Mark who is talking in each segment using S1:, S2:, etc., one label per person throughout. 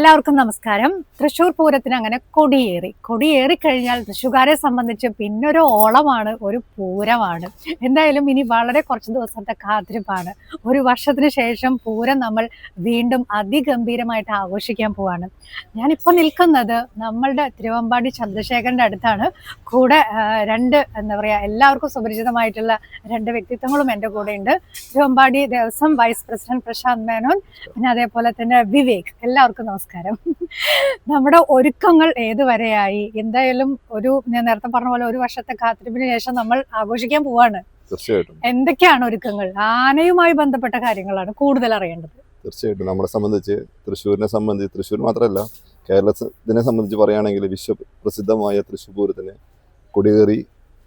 S1: എല്ലാവർക്കും നമസ്കാരം. തൃശ്ശൂർ പൂരത്തിന് അങ്ങനെ കൊടിയേറി കഴിഞ്ഞാൽ തൃശ്ശൂർക്കാരെ സംബന്ധിച്ച് പിന്നൊരു ഓളമാണ്, ഒരു പൂരമാണ്. എന്തായാലും ഇനി വളരെ കുറച്ച് ദിവസത്തെ കാത്തിരിപ്പാണ്. ഒരു വർഷത്തിന് ശേഷം പൂരം നമ്മൾ വീണ്ടും അതിഗംഭീരമായിട്ട് ആഘോഷിക്കാൻ പോവാണ്. ഞാനിപ്പോൾ നിൽക്കുന്നത് നമ്മളുടെ തിരുവമ്പാടി ചന്ദ്രശേഖരൻ്റെ അടുത്താണ്. കൂടെ എന്താ പറയുക, എല്ലാവർക്കും സുപരിചിതമായിട്ടുള്ള രണ്ട് വ്യക്തിത്വങ്ങളും എൻ്റെ കൂടെ ഉണ്ട്. തിരുവമ്പാടി ദേവസ്വം വൈസ് പ്രസിഡന്റ് പ്രശാന്ത് മേനോൻ, പിന്നെ അതേപോലെ തന്നെ വിവേക്. എല്ലാവർക്കും നമസ്കാരം. നമ്മുടെ ഒരുക്കങ്ങൾ ഏതുവരെയായി? എന്തായാലും ഞാൻ നേരത്തെ പറഞ്ഞ പോലെ ഒരു വർഷത്തെ കാത്തിരിപ്പിന് ശേഷം നമ്മൾ ആഘോഷിക്കാൻ പോവാണ്.
S2: തീർച്ചയായിട്ടും
S1: എന്തൊക്കെയാണ് ഒരുക്കങ്ങൾ? ആനയുമായി ബന്ധപ്പെട്ട കാര്യങ്ങളാണ് കൂടുതൽ അറിയേണ്ടത്.
S2: തീർച്ചയായിട്ടും നമ്മളെ സംബന്ധിച്ച്, തൃശ്ശൂർ മാത്രമല്ല കേരളത്തിനെ സംബന്ധിച്ച് പറയുകയാണെങ്കിൽ വിശ്വപ്രസിദ്ധമായ തൃശ്ശൂർ പൂരത്തിന് കൊടിയേറി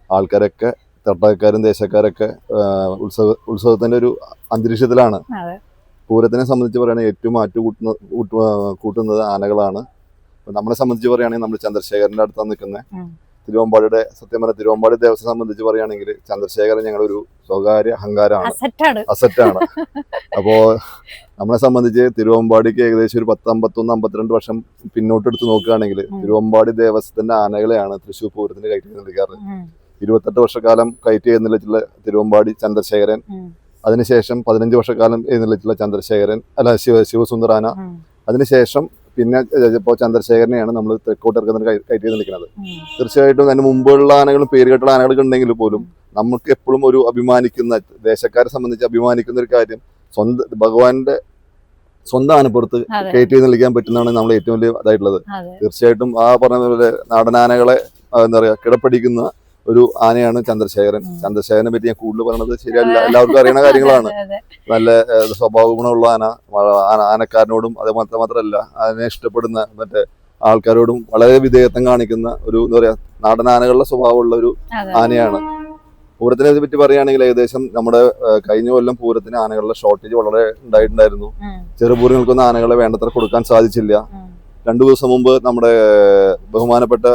S2: ആൾക്കാരൊക്കെ, തട്ടക്കാരും ദേശക്കാരൊക്കെ ഉത്സവത്തിന്റെ ഒരു അന്തരീക്ഷത്തിലാണ്. പൂരത്തിനെ സംബന്ധിച്ച് പറയുകയാണെങ്കിൽ ഏറ്റവും കൂട്ടുന്നത് ആനകളാണ്. നമ്മളെ സംബന്ധിച്ച് പറയുകയാണെങ്കിൽ നമ്മൾ ചന്ദ്രശേഖരന്റെ അടുത്താണ് നിൽക്കുന്നത്. തിരുവമ്പാടി ദേവസ്വം സംബന്ധിച്ച് പറയുകയാണെങ്കിൽ ചന്ദ്രശേഖരൻ ഞങ്ങളൊരു സ്വകാര്യ അഹങ്കാരമാണ്, അസറ്റാണ്. അപ്പോ നമ്മളെ സംബന്ധിച്ച് തിരുവമ്പാടിക്ക് ഏകദേശം ഒരു 51-52 വർഷം പിന്നോട്ടെടുത്ത് നോക്കുകയാണെങ്കിൽ തിരുവമ്പാടി ദേവസ്വത്തിന്റെ ആനകളെയാണ് തൃശ്ശൂർ പൂരത്തിന് കയറ്റി നൽകാറ്. 28 വർഷക്കാലം കയറ്റി എഴുന്നള്ളിച്ചുള്ള തിരുവമ്പാടി ചന്ദ്രശേഖരൻ, അതിനുശേഷം 15 വർഷക്കാലം എഴുന്നള്ളിച്ചുള്ള ശിവസുന്ദരാന, അതിനുശേഷം പിന്നെ ഇപ്പോൾ ചന്ദ്രശേഖരനെയാണ് നമ്മൾ തെക്കോട്ടിറക്കുന്നതിന് കയറ്റി നിൽക്കുന്നത്. തീർച്ചയായിട്ടും അതിന് മുമ്പുള്ള ആനകളും പേരുകെട്ടുള്ള ആനകളൊക്കെ ഉണ്ടെങ്കിൽ പോലും നമുക്ക് എപ്പോഴും ഒരു അഭിമാനിക്കുന്ന, ദേശക്കാരെ സംബന്ധിച്ച് അഭിമാനിക്കുന്ന ഒരു കാര്യം ഭഗവാന്റെ സ്വന്തം ആനപ്പുറത്ത് കയറ്റി നിൽക്കാൻ പറ്റുന്നതാണ് നമ്മൾ ഏറ്റവും വലിയ ഇതായിട്ടുള്ളത്. തീർച്ചയായിട്ടും ആ പറഞ്ഞ പോലെ നാടനാനകളെ എന്താ പറയാ കിടപ്പടിക്കുന്ന ഒരു ആനയാണ് ചന്ദ്രശേഖരനെ പറ്റി ഞാൻ കൂടുതൽ പറയണത് ശരിയല്ല, എല്ലാവർക്കും അറിയുന്ന കാര്യങ്ങളാണ്. നല്ല സ്വഭാവ ഗുണമുള്ള ആനക്കാരനോടും അത് മാത്രമല്ല അതിനെ ഇഷ്ടപ്പെടുന്ന മറ്റേ ആൾക്കാരോടും വളരെ വിധേയത്വം കാണിക്കുന്ന ഒരു എന്താ പറയാ നാടനാനകളുടെ സ്വഭാവമുള്ള ഒരു ആനയാണ്. പൂരത്തിനെ പറ്റി പറയുകയാണെങ്കിൽ ഏകദേശം നമ്മുടെ കഴിഞ്ഞ കൊല്ലം പൂരത്തിന് ആനകളുടെ ഷോർട്ടേജ് വളരെ ഉണ്ടായിട്ടുണ്ടായിരുന്നു. ചെറുപൂരങ്ങൾക്കൊന്നും ആനകളെ വേണ്ടത്ര കൊടുക്കാൻ സാധിച്ചില്ല. 2 ദിവസം മുമ്പ് നമ്മുടെ ബഹുമാനപ്പെട്ട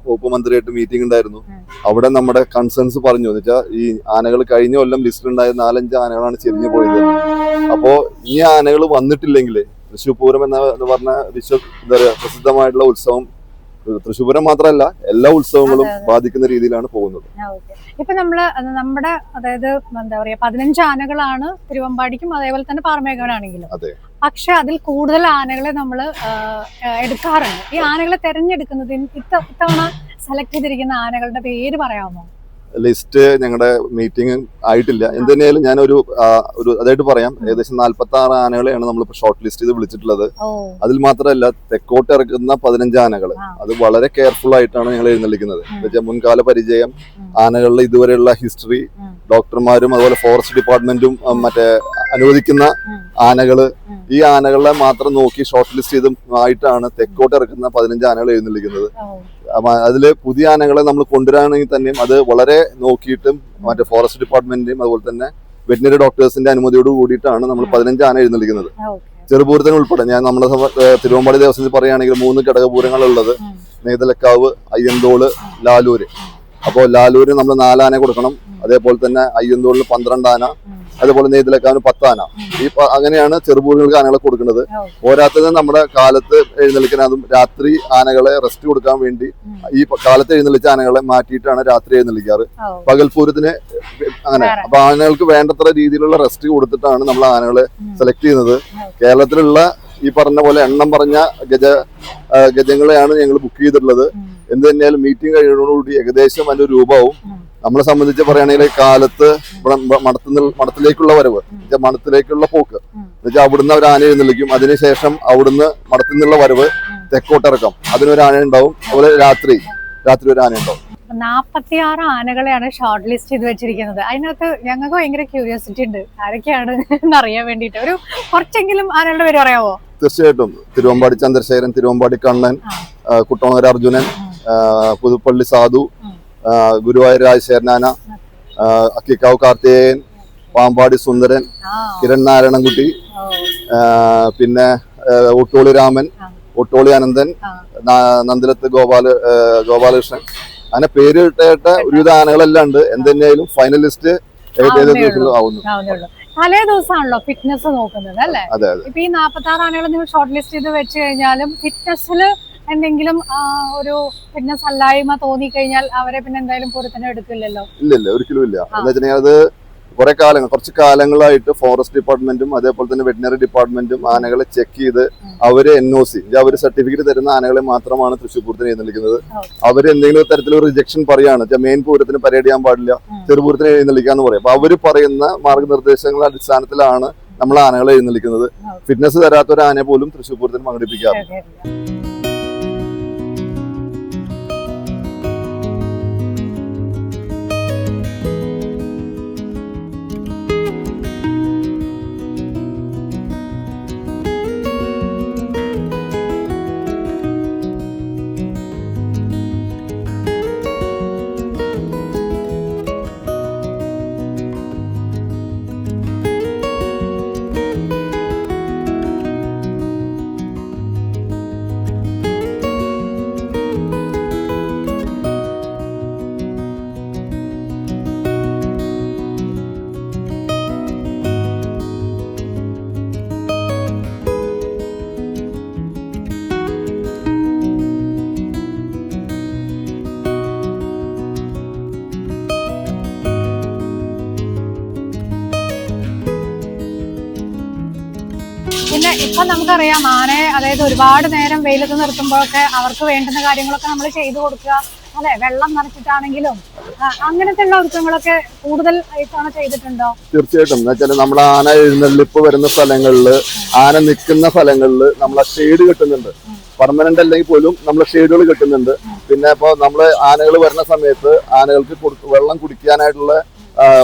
S2: വകുപ്പ് മന്ത്രിയായിട്ട് മീറ്റിംഗ് ഉണ്ടായിരുന്നു. അവിടെ നമ്മുടെ കൺസേൺസ് പറഞ്ഞു. എന്ന് വെച്ചാൽ ഈ ആനകൾ കഴിഞ്ഞ കൊല്ലം ലിസ്റ്റിലുണ്ടായ 4-5 ആനകളാണ് ചെരിഞ്ഞു പോയത്. അപ്പോ ഈ ആനകൾ വന്നിട്ടില്ലെങ്കിൽ തൃശ്ശൂർ പൂരം എന്ന് പറഞ്ഞ എന്താ പറയാ പ്രസിദ്ധമായിട്ടുള്ള ഉത്സവം തൃശ്ശൂർ പൂരം മാത്രമല്ല എല്ലാ ഉത്സവങ്ങളും ബാധിക്കുന്ന രീതിയിലാണ് പോകുന്നത്.
S1: ഇപ്പൊ നമ്മുടെ അതായത് എന്താ പറയാ 15 ആനകളാണ് തിരുവമ്പാടിക്കും അതേപോലെ തന്നെ പാറമേക്കാടാണെങ്കിലും. പക്ഷെ അതിൽ കൂടുതൽ ആനകളെ നമ്മൾ എടുക്കാറുണ്ട്. ഈ ആനകളെ തെരഞ്ഞെടുക്കുന്നത് ഇത്തവണ സെലക്ട് ചെയ്തിരിക്കുന്ന ആനകളുടെ പേര് പറയാമോ?
S2: ലിസ്റ്റ് ഞങ്ങളുടെ മീറ്റിംഗ് ആയിട്ടില്ല. എന്തുതന്നെയാലും ഞാനൊരു അതായിട്ട് പറയാം. ഏകദേശം 46 ആനകളെയാണ് നമ്മളിപ്പോ ഷോർട്ട് ലിസ്റ്റ് ചെയ്ത് വിളിച്ചിട്ടുള്ളത്. അതിൽ മാത്രമല്ല തെക്കോട്ട് ഇറക്കുന്ന 15 ആനകൾ അത് വളരെ കെയർഫുൾ ആയിട്ടാണ് ഞങ്ങൾ എഴുന്നള്ളിക്കുന്നത്. എന്നുവെച്ചാൽ മുൻകാല പരിചയം, ആനകളുടെ ഇതുവരെയുള്ള ഹിസ്റ്ററി, ഡോക്ടർമാരും അതുപോലെ ഫോറസ്റ്റ് ഡിപ്പാർട്ട്മെന്റും മറ്റേ അനുവദിക്കുന്ന ആനകള്, ഈ ആനകളെ മാത്രം നോക്കി ഷോർട്ട് ലിസ്റ്റ് ചെയ്ത് ആയിട്ടാണ് തെക്കോട്ട് ഇറക്കുന്ന 15 ആനകൾ എഴുന്നള്ളിക്കുന്നത്. അതില് പുതിയ ആനകളെ നമ്മൾ കൊണ്ടുവരാണെങ്കിൽ തന്നെയും അത് വളരെ നോക്കിയിട്ടും മറ്റേ ഫോറസ്റ്റ് ഡിപ്പാർട്ട്മെന്റിന്റെയും അതുപോലെ തന്നെ വെറ്റിനറി ഡോക്ടേഴ്സിന്റെ അനുമതിയോട് കൂടിയിട്ടാണ് നമ്മൾ 15 ആന എഴുന്നള്ളിക്കുന്നത്. ചെറുപൂരത്തിന് ഉൾപ്പെടെ നമ്മുടെ തിരുവമ്പാടി ദേവസ്വത്തിൽ പറയുകയാണെങ്കിൽ 3 ഘടകപൂരങ്ങളുള്ളത്: നെയ്തലക്കാവ്, അയ്യന്തോള്, ലാലൂര്. അപ്പോൾ ലാലൂര് നമ്മൾ 4 ആന കൊടുക്കണം. അതേപോലെ തന്നെ അയ്യന്തോളിന് 12 ആന, അതുപോലെ നെയ്തലക്കാവിന് 10 ആന. അങ്ങനെയാണ് ചെറുപൂരങ്ങൾക്ക് ആനകളെ കൊടുക്കുന്നത്. പോരാത്തത് നമ്മുടെ കാലത്ത് എഴുന്നള്ളിക്കാൻ, അതും രാത്രി ആനകളെ റെസ്റ്റ് കൊടുക്കാൻ വേണ്ടി ഈ കാലത്ത് എഴുന്നള്ളിച്ച ആനകളെ മാറ്റിയിട്ടാണ് രാത്രി എഴുന്നള്ളിക്കാറ്. പകൽപൂരത്തിന് അങ്ങനെ. അപ്പൊ ആനകൾക്ക് വേണ്ടത്ര രീതിയിലുള്ള റെസ്റ്റ് കൊടുത്തിട്ടാണ് നമ്മൾ ആനകളെ സെലക്ട് ചെയ്യുന്നത്. കേരളത്തിലുള്ള ഈ പറഞ്ഞ പോലെ എണ്ണം പറഞ്ഞ ഗജങ്ങളെയാണ് ഞങ്ങൾ ബുക്ക് ചെയ്തിട്ടുള്ളത്. എന്ത് തന്നെയാലും മീറ്റിംഗ് കഴിയുന്നതോടുകൂടി ഏകദേശം അതിന്റെ രൂപവും നമ്മളെ സംബന്ധിച്ച് പറയുകയാണെങ്കിൽ കാലത്ത് മഠത്തിലേക്കുള്ള വരവ്, മഠത്തിലേക്കുള്ള പോക്ക് എന്നുവെച്ചാൽ അവിടുന്ന് ഒരു ആന എഴുന്നള്ളിക്കും. അതിനുശേഷം അവിടുന്ന് മഠത്തിൽ നിന്നുള്ള വരവ്, തെക്കോട്ടിറക്കം, അതിനൊരു ആന ഉണ്ടാവും. അതുപോലെ രാത്രി ഒരു ആന ഉണ്ടാവും.
S1: 46 ആനകളെയാണ് ഷോർട്ട് ലിസ്റ്റ് ചെയ്ത് വെച്ചിരിക്കുന്നത്. അതിനകത്ത് ഞങ്ങൾക്ക് ഭയങ്കര ക്യൂരിയോസിറ്റി ഉണ്ട്, ആരൊക്കെയാണ് എന്നറിയാൻ വേണ്ടിയിട്ട്. ഒരു കുറച്ചെങ്കിലും ആനകളുടെ പേര് പറയാമോ?
S2: തീർച്ചയായിട്ടും. തിരുവമ്പാടി ചന്ദ്രശേഖരൻ, തിരുവമ്പാടി കണ്ണൻ, കുട്ടോണകര അർജുനൻ, പുതുപ്പള്ളി സാധു, ഗുരുവായൂർ രാജശേഖരനാന, അക്കിക്കാവ് കാർത്തികേയൻ, പാമ്പാടി സുന്ദരൻ, കിരൺ നാരായണൻകുട്ടി, പിന്നെ ഒട്ടോളി രാമൻ, ഒട്ടോളി അനന്തൻ, നന്ദിലത്ത് ഗോപാലകൃഷ്ണൻ. അങ്ങനെ പേര് കേട്ട ഒരുവിധ ആനകളെല്ലാം ഉണ്ട്. എന്തെങ്കിലും ഫൈനലിസ്റ്റ്
S1: ആവുന്നു. തലേ ദിവസമാണല്ലോ ഫിറ്റ്നസ് നോക്കുന്നത് അല്ലേ? ഇപ്പൊ ഈ 46 ആനകൾ നിങ്ങൾ ഷോർട്ട് ലിസ്റ്റ് ചെയ്ത് വെച്ച് കഴിഞ്ഞാലും ഫിറ്റ്നസ്സിൽ എന്തെങ്കിലും ഒരു ഫിറ്റ്നസ് അല്ലായ്മ തോന്നി കഴിഞ്ഞാൽ അവരെ പിന്നെ എന്തായാലും പൂരത്തിന് എടുക്കില്ലല്ലോ?
S2: ഇല്ല, ഒരിക്കലും ഇല്ല. എന്താ വെച്ചാൽ അത് കുറച്ച് കാലങ്ങളായിട്ട് ഫോറസ്റ്റ് ഡിപ്പാർട്ട്മെന്റും അതേപോലെ തന്നെ വെറ്റിനറി ഡിപ്പാർട്ട്മെന്റും ആനകളെ ചെക്ക് ചെയ്ത് അവര് NOC അവര് സർട്ടിഫിക്കറ്റ് തരുന്ന ആനകളെ മാത്രമാണ് തൃശ്ശൂർ പൂരത്തിന് എഴുന്നള്ളിക്കുന്നത്. അവര് എന്തെങ്കിലും തരത്തിലൊരു റിജക്ഷൻ പറയാണ്, മെയിൻ പൂരത്തിന് പരേഡ് ചെയ്യാൻ പാടില്ല, ചെറുപൂരത്തിന് എഴുന്നള്ളിക്കാന്ന് പറയും. അപ്പൊ അവര് പറയുന്ന മാർഗനിർദ്ദേശങ്ങളുടെ അടിസ്ഥാനത്തിലാണ് നമ്മൾ ആനകളെ എഴുന്നള്ളിക്കുന്നത്. ഫിറ്റ്നസ് തരാത്ത ഒരു ആനയെ പോലും തൃശ്ശൂർ പൂരത്തിന് പങ്കെടുപ്പിക്കാറുണ്ട്.
S1: പിന്നെ ഇപ്പൊ നമുക്കറിയാം ആനയെ അതായത് ഒരുപാട് നേരം വെയിലത്ത് നിർത്തുമ്പോഴൊക്കെ അവർക്ക് വേണ്ടുന്ന കാര്യങ്ങളൊക്കെ നമ്മൾ ചെയ്തു കൊടുക്കുക, അല്ലെ? വെള്ളം നിറച്ചിട്ടാണെങ്കിലും അങ്ങനത്തെ ഉള്ള ഒരുക്കങ്ങളൊക്കെ കൂടുതൽ തവണ ചെയ്തിട്ടുണ്ടോ?
S2: തീർച്ചയായിട്ടും. എന്ന് വെച്ചാൽ നമ്മൾ ആന എഴുന്നള്ളിപ്പ് വരുന്ന സ്ഥലങ്ങളില്, ആന നിൽക്കുന്ന സ്ഥലങ്ങളില് നമ്മൾ ഷെയ്ഡ് കെട്ടുന്നുണ്ട്. പെർമനന്റ് അല്ലെങ്കിൽ പോലും നമ്മൾ ഷെയ്ഡുകൾ കെട്ടുന്നുണ്ട്. പിന്നെ ഇപ്പൊ നമ്മള് ആനകൾ വരുന്ന സമയത്ത് ആനകൾക്ക് വെള്ളം കുടിക്കാനായിട്ടുള്ള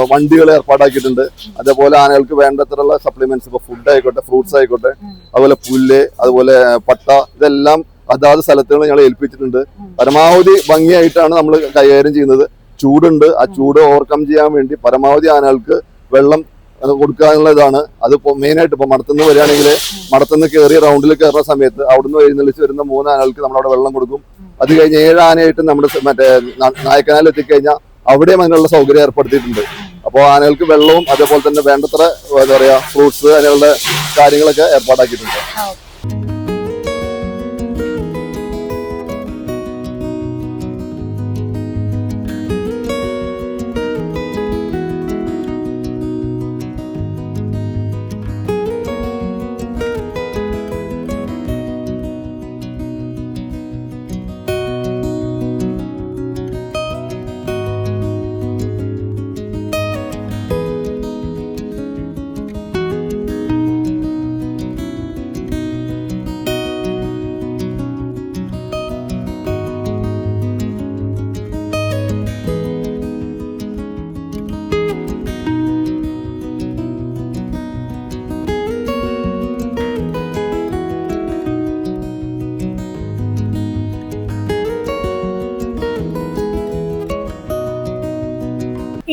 S2: വണ്ടികൾ ഏർപ്പാടാക്കിയിട്ടുണ്ട്. അതേപോലെ ആനകൾക്ക് വേണ്ടത്ര സപ്ലിമെന്റ്സ്, ഇപ്പൊ ഫുഡ് ആയിക്കോട്ടെ, ഫ്രൂട്ട്സ് ആയിക്കോട്ടെ, അതുപോലെ പുല്ല്, അതുപോലെ പട്ട, ഇതെല്ലാം അതാത് സ്ഥലത്തുകൾ ഞങ്ങൾ ഏൽപ്പിച്ചിട്ടുണ്ട്. പരമാവധി ഭംഗിയായിട്ടാണ് നമ്മൾ കൈകാര്യം ചെയ്യുന്നത്. ചൂടുണ്ട്, ആ ചൂട് ഓവർകം ചെയ്യാൻ വേണ്ടി പരമാവധി ആനകൾക്ക് വെള്ളം കൊടുക്കുക എന്നുള്ളതാണ്. അത് മെയിനായിട്ട് ഇപ്പൊ മടത്തുനിന്ന് വരികയാണെങ്കിൽ മടത്തുനിന്ന് കയറി റൗണ്ടിൽ കയറുന്ന സമയത്ത് അവിടുന്ന് എഴുന്നള്ളിച്ച് വരുന്ന 3 ആനകൾക്ക് നമ്മളവിടെ വെള്ളം കൊടുക്കും. അത് കഴിഞ്ഞ് 7 ആനയായിട്ട് നമ്മുടെ മറ്റേ നായക്കനാൽ എത്തിക്കഴിഞ്ഞാൽ അവിടെയും അതിനുള്ള സൗകര്യം ഏർപ്പെടുത്തിയിട്ടുണ്ട്. അപ്പോൾ ആനകൾക്ക് വെള്ളവും അതേപോലെ തന്നെ വേണ്ടത്ര എന്താ പറയാ ഫ്രൂട്ട്സ് അതിനുള്ള കാര്യങ്ങളൊക്കെ ഏർപ്പാടാക്കിയിട്ടുണ്ട്.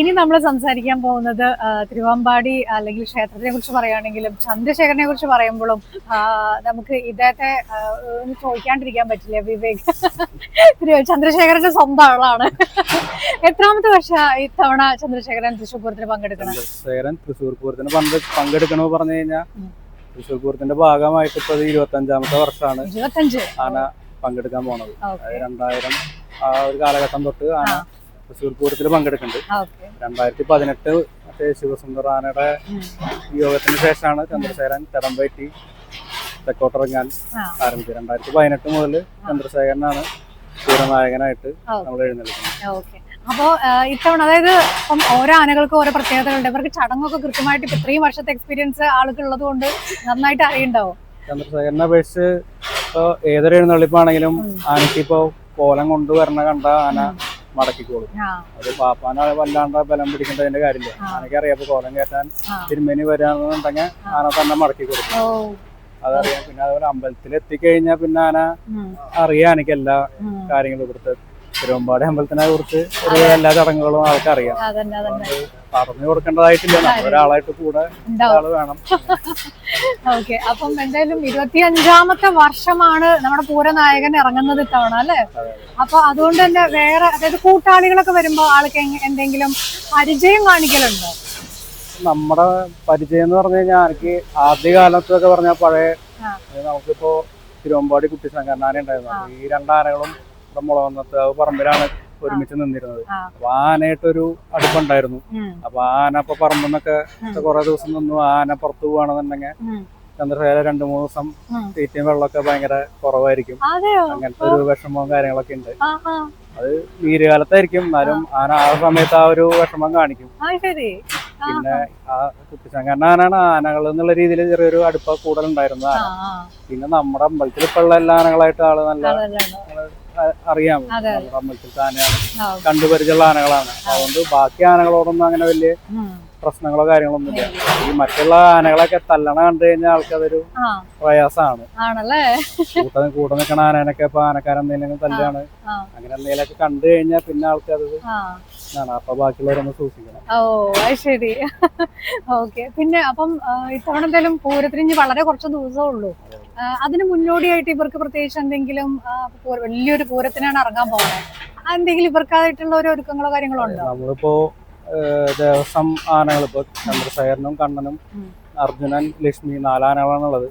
S1: ഇനി നമ്മൾ സംസാരിക്കാൻ പോകുന്നത് തിരുവമ്പാടി അല്ലെങ്കിൽ ക്ഷേത്രത്തിനെ കുറിച്ച് പറയുകയാണെങ്കിലും ചന്ദ്രശേഖരനെ കുറിച്ച് പറയുമ്പോഴും നമുക്ക് ഇദ്ദേഹത്തെ ഒന്ന് ചോദിക്കാണ്ടിരിക്കാൻ പറ്റില്ല. വിവേക് ചന്ദ്രശേഖരന്റെ സ്വന്തം ആളാണ്. എത്രാമത്തെ വർഷം ഇത്തവണ ചന്ദ്രശേഖരൻ തൃശ്ശൂർ പൂരത്തിന് പങ്കെടുക്കണം?
S3: ചന്ദ്രശേഖരൻ തൃശ്ശൂർ പൂരത്തിന് പങ്കെടുക്കണമെന്ന് പറഞ്ഞു കഴിഞ്ഞാൽ തൃശ്ശൂർ പൂരത്തിന്റെ ഭാഗമായിട്ട് ഇപ്പൊ 25ാമത്തെ വർഷമാണ്
S1: 25
S3: ആന പങ്കെടുക്കാൻ പോണത്. 2000 ആ ഒരു കാലഘട്ടം തൊട്ട് ആന തൃശ്ശൂർ പൂരത്തിൽ പങ്കെടുക്കുന്നുണ്ട്. 2018 മറ്റേ ശിവസുന്ദർ ആനയുടെ യോഗത്തിന് ശേഷമാണ് ചന്ദ്രശേഖരൻ തിടമ്പേറ്റി തെക്കോട്ടിറങ്ങാൻ ആരംഭിച്ചത്. 2018 മുതൽ ചന്ദ്രശേഖരനാണ് പൂരനായകനായിട്ട് നമ്മൾ എഴുന്നള്ളിക്കുന്നത്.
S1: അപ്പോ ഇത്തവണ അതായത് ഇപ്പം ഓരോ ആനകൾക്കും ഓരോ പ്രത്യേകതകളുണ്ട്. ഇവർക്ക് ചടങ്ങൊക്കെ കൃത്യമായിട്ട് ഇപ്പൊ 3 വർഷത്തെ എക്സ്പീരിയൻസ് ആളുകളുള്ളത് കൊണ്ട് നന്നായിട്ട് അറിയണ്ടാവും.
S3: ചന്ദ്രശേഖരനെ അപേക്ഷിച്ച് ഇപ്പൊ ഏതൊരു എഴുന്നള്ളിപ്പാണെങ്കിലും ആനയ്ക്ക് ഇപ്പൊ കോലം കൊണ്ടുവരണ കണ്ട ആന മടക്കിക്കോളും. അത് പാപ്പാന വല്ലാണ്ട് ബലം പിടിക്കേണ്ടതിന്റെ കാര്യമില്ല. ആനയ്ക്ക് അറിയാം ഇപ്പൊ കോലം കയറ്റാൻ തിരുമേനി വരാന്നുണ്ടെങ്കിൽ ആന തന്നെ മടക്കി കൊടുക്കും. അതറിയാം. പിന്നെ അതുപോലെ അമ്പലത്തിൽ എത്തിക്കഴിഞ്ഞാൽ പിന്നെ ആന അറിയാം എനിക്ക് എല്ലാ കാര്യങ്ങളും. ഇവിടുത്തെ തിരുവമ്പാടി അമ്പലത്തിനെ കുറിച്ച് എല്ലാ ചടങ്ങുകളും ആൾക്കറിയാം. പറഞ്ഞു കൊടുക്കേണ്ടതായിട്ടില്ല. ഒരാളായിട്ട് കൂടെ ആള് വേണം.
S1: ഓക്കെ. അപ്പം എന്തായാലും 25ാമത്തെ വർഷമാണ് നമ്മുടെ പൂരനായകൻ ഇറങ്ങുന്നത് ഇത്തവണ, അല്ലെ? അപ്പൊ അതുകൊണ്ട് തന്നെ വേറെ അതായത് കൂട്ടാളികളൊക്കെ വരുമ്പോ ആൾക്ക് എന്തെങ്കിലും പരിചയം കാണിക്കലുണ്ടോ?
S3: നമ്മുടെ പരിചയം എന്ന് പറഞ്ഞു കഴിഞ്ഞാൽ എനിക്ക് ആദ്യ കാലത്തൊക്കെ പറഞ്ഞാൽ പഴയ നമുക്കിപ്പോ തിരുവമ്പാടി കുട്ടി സംഘടന ഉണ്ടായിരുന്നു. ഈ രണ്ടാനകളും നമ്മുടെ മുളവന്നത്ത് പറമ്പിലാണ് ഒരുമിച്ച് നിന്നിരുന്നത്. അപ്പൊ ആനയായിട്ടൊരു അടുപ്പുണ്ടായിരുന്നു. അപ്പൊ ആന ഇപ്പൊ പറമ്പെന്നൊക്കെ കുറെ ദിവസം നിന്നു. ആന പുറത്തു പോവാണെന്നുണ്ടെങ്കിൽ ചന്ദ്രശേഖര 2-3 ദിവസം തീറ്റയും വെള്ളമൊക്കെ ഭയങ്കര കുറവായിരിക്കും. അങ്ങനത്തെ ഒരു വിഷമവും കാര്യങ്ങളൊക്കെ ഉണ്ട്. അത് നീരുകാലത്തായിരിക്കും, എന്നാലും ആന ആ സമയത്ത് ആ ഒരു വിഷമം കാണിക്കും. പിന്നെ ആ കുട്ടിച്ചങ്കരൻ ആനാണ് ആനകൾ എന്നുള്ള രീതിയിൽ ചെറിയൊരു അടുപ്പ കൂടുതലുണ്ടായിരുന്നു ആന. പിന്നെ നമ്മുടെ അമ്പലത്തിൽ ഇപ്പൊ ഉള്ള എല്ലാ ആനകളായിട്ട് ആള് നല്ല അറിയാം. നമ്മുടെ അമ്പലത്തിലത്തെ ആനയാണ്, കണ്ടുപരിചയമുള്ള ആനകളാണ്. അതുകൊണ്ട് ബാക്കി ആനകളോടൊന്നും അങ്ങനെ വലിയ പ്രശ്നങ്ങളോ കാര്യങ്ങളൊന്നുമില്ല. ഈ മറ്റുള്ള ആനകളൊക്കെ തല്ലണ കണ്ടു കഴിഞ്ഞാൽ ആൾക്കതൊരു പ്രയാസമാണ്. കൂടെ നിൽക്കണ ആനേനൊക്കെ ഇപ്പൊ ആനക്കാരെന്തെങ്കിലും തല്ലാണ് അങ്ങനെ എന്തെങ്കിലുമൊക്കെ കണ്ടു കഴിഞ്ഞാൽ പിന്നെ ആൾക്കത് അപ്പൊ ബാക്കിയുള്ളവരൊന്ന് സൂക്ഷിക്കണം.
S1: ഓ ശരി. ഓക്കെ. പിന്നെ അപ്പം ഇത്തവണ എന്തായാലും പൂരത്തിന് വളരെ കുറച്ച് ദിവസമേ ഉള്ളൂ. അതിന് മുന്നോടിയായിട്ട് ഇവർക്ക് പ്രത്യേകിച്ച് എന്തെങ്കിലും വലിയൊരു പൂരത്തിനാണ് ഇറങ്ങാൻ പോകുന്നത്, എന്തെങ്കിലും ഇവർക്കായിട്ടുള്ള ഒരു ഒരുക്കങ്ങളോ കാര്യങ്ങളോ ഉണ്ടോ?
S3: നമ്മളിപ്പോ ദേവസ്വം ആനകൾ ഇപ്പൊ ചന്ദ്രശേഖരനും കണ്ണനും അർജുനൻ ലക്ഷ്മി 4 ആനകളാണുള്ളത്.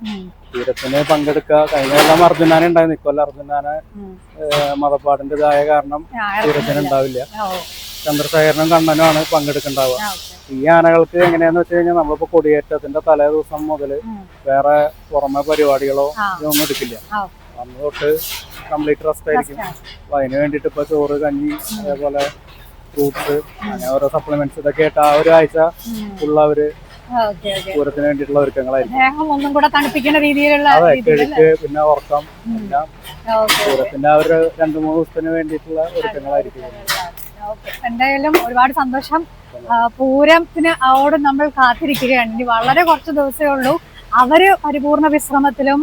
S3: പൂരത്തിന് പങ്കെടുക്കുക. കഴിഞ്ഞ കൊല്ലം അർജുനാനെ ഉണ്ടായിരുന്നു, ഇക്കൊല്ലം അർജുനാനെ മതപ്പാടിൻ്റെതായ കാരണം പൂരത്തിന് ഉണ്ടാവില്ല. ചന്ദ്രശേഖരനും കണ്ണനുമാണ് പങ്കെടുക്കുന്നുണ്ടാവുക. ഈ ആനകൾക്ക് എങ്ങനെയാന്ന് വെച്ച് കഴിഞ്ഞാൽ നമ്മളിപ്പോ കൊടിയേറ്റത്തിന്റെ തലേ ദിവസം മുതൽ വേറെ പുറമെ പരിപാടികളോ ഇതൊന്നും എടുക്കില്ല. അന്ന് തൊട്ട് കംപ്ലീറ്റ് റെസ്റ്റ് ആയിരിക്കും. അപ്പൊ അതിന് വേണ്ടിട്ട് ഇപ്പൊ ചോറ്, കഞ്ഞി, അതേപോലെ ഫ്രൂട്ട്സ്, അങ്ങനെ ഓരോ സപ്ലിമെന്റ്സ് ഇതൊക്കെ ആയിട്ട് ആ ഒരു ആഴ്ച ഫുൾ അവര് പൂരത്തിന് വേണ്ടിയിട്ടുള്ള ഒരുക്കങ്ങളായിരിക്കും.
S1: ഒന്നും കൂടെ തണുപ്പിക്കുന്ന രീതിയിലുള്ള
S3: കിഴക്ക്, പിന്നെ ഉറക്കം, എല്ലാം പൂരത്തിന്റെ ആ ഒരു 2-3 ദിവസത്തിന് വേണ്ടിയിട്ടുള്ള ഒരുക്കങ്ങളായിരിക്കും.
S1: എന്തായാലും ഒരുപാട് സന്തോഷം. പൂരത്തിന് അവിടെ നമ്മൾ കാത്തിരിക്കുകയാണ്. ഇനി വളരെ കുറച്ച് ദിവസമേ ഉള്ളൂ. അവര് പരിപൂർണ വിശ്രമത്തിലും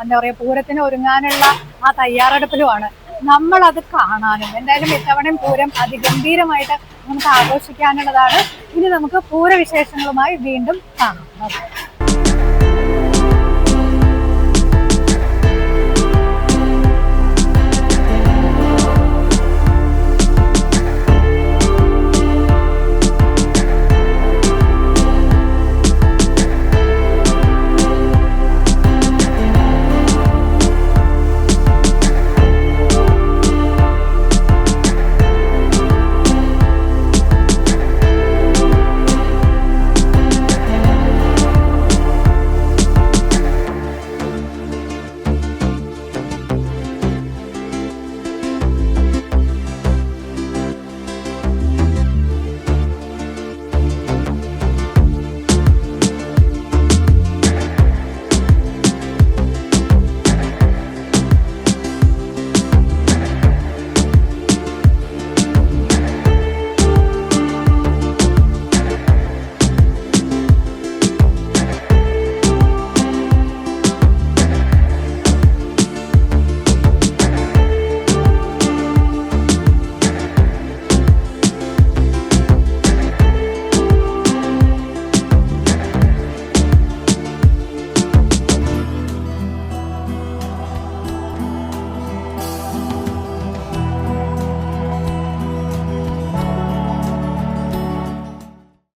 S1: എന്താ പറയാ പൂരത്തിന് ഒരുങ്ങാനുള്ള ആ തയ്യാറെടുപ്പിലുമാണ്. നമ്മൾ അത് കാണാനും എന്തായാലും ഇത്തവണയും പൂരം അതിഗംഭീരമായിട്ട് നമുക്ക് ആഘോഷിക്കാനുള്ളതാണ്. ഇനി നമുക്ക് പൂരവിശേഷങ്ങളുമായി വീണ്ടും കാണാം.